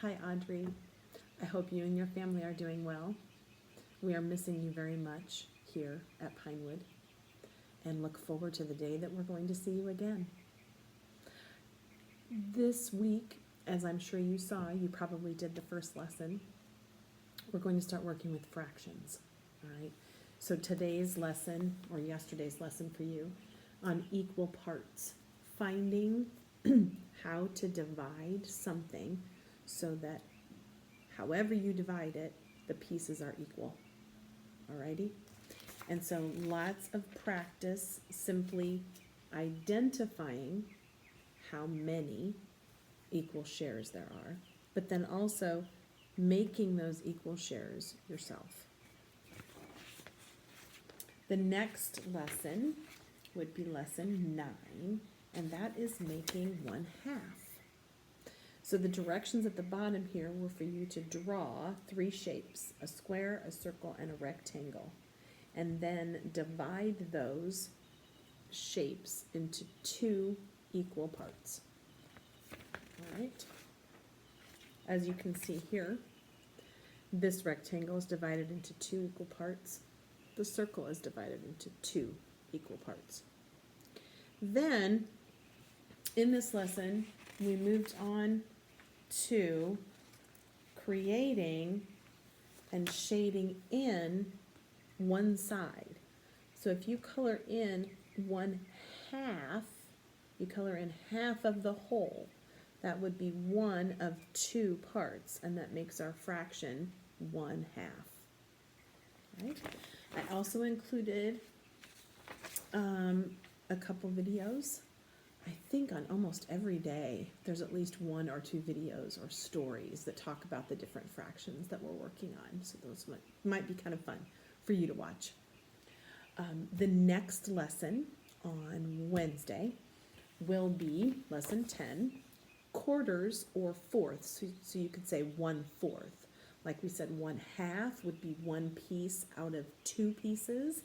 Hi, Audrey. I hope you and your family are doing well. We are missing you very much here at Pinewood and look forward to the day that we're going to see you again. This week, as I'm sure you saw, you probably did the first lesson. We're going to start working with fractions, all right? So today's lesson, or yesterday's lesson for you, on equal parts, finding how to divide something so that however you divide it, the pieces are equal, alrighty? And so lots of practice simply identifying how many equal shares there are, but then also making those equal shares yourself. The next lesson would be lesson 9, and that is making 1/2. So the directions at the bottom here were for you to draw 3 shapes, a square, a circle, and a rectangle, and then divide those shapes into 2 equal parts. All right. As you can see here, this rectangle is divided into 2 equal parts. The circle is divided into 2 equal parts. Then, in this lesson, we moved on to creating and shading in one side. So if you color in 1/2, you color in half of the whole, that would be one of 2 parts, and that makes our fraction 1/2. Right? I also included a couple videos. I think on almost every day there's at least 1 or 2 videos or stories that talk about the different fractions that we're working on. So those might be kind of fun for you to watch. The next lesson on Wednesday will be lesson 10, quarters or fourths. So you could say 1/4. Like we said, 1/2 would be 1 piece out of 2 pieces.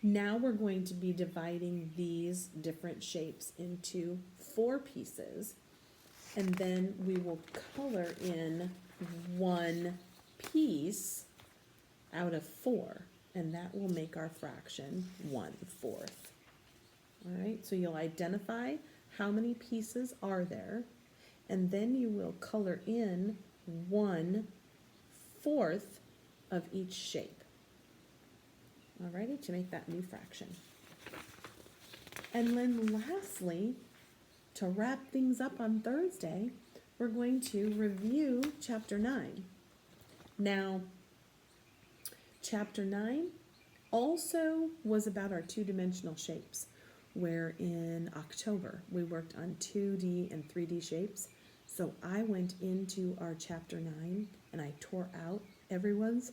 Now we're going to be dividing these different shapes into 4 pieces, and then we will color in 1 piece out of 4, and that will make our fraction 1/4. All right, so you'll identify how many pieces are there, and then you will color in 1/4 of each shape. Alrighty, to make that new fraction. And then lastly, to wrap things up on Thursday, we're going to review chapter 9. Now, chapter 9 also was about our 2-dimensional shapes, where in October we worked on 2D and 3D shapes. So I went into our chapter 9 and I tore out everyone's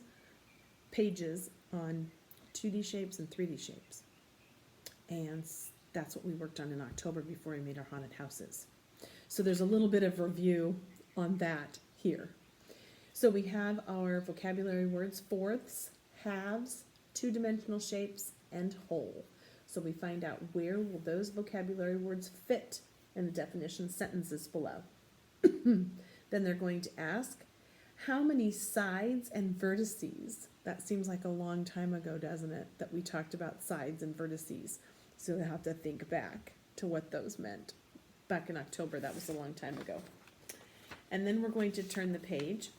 pages on 2D shapes and 3D shapes. And that's what we worked on in October before we made our haunted houses. So there's a little bit of review on that here. So we have our vocabulary words: fourths, halves, 2-dimensional shapes, and whole. So we find out where will those vocabulary words fit in the definition sentences below. Then they're going to ask, how many sides and vertices? That seems like a long time ago, doesn't it, that we talked about sides and vertices. So we have to think back to what those meant. Back in October, that was a long time ago. And then we're going to turn the page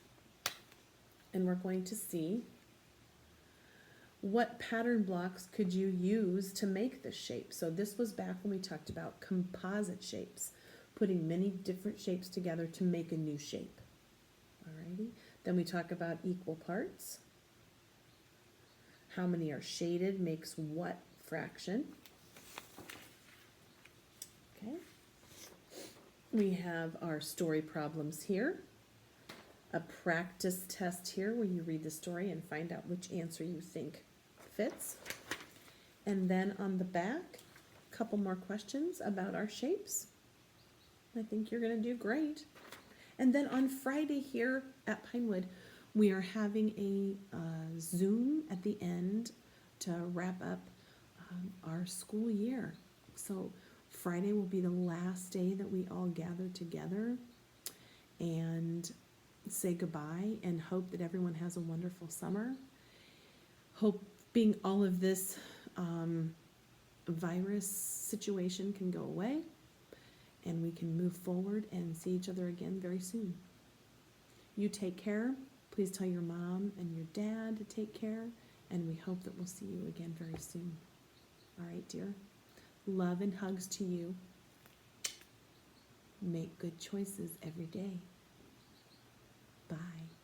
and we're going to see what pattern blocks could you use to make this shape. So this was back when we talked about composite shapes, putting many different shapes together to make a new shape. Alrighty. Then we talk about equal parts. How many are shaded makes what fraction. Okay. We have our story problems here. A practice test here where you read the story and find out which answer you think fits. And then on the back, a couple more questions about our shapes. I think you're going to do great. And then on Friday here at Pinewood, we are having a Zoom at the end to wrap up our school year. So Friday will be the last day that we all gather together, and say goodbye and hope that everyone has a wonderful summer. Hoping all of this virus situation can go away and we can move forward and see each other again very soon. You take care. Please tell your mom and your dad to take care, and we hope that we'll see you again very soon. All right, dear. Love and hugs to you. Make good choices every day. Bye.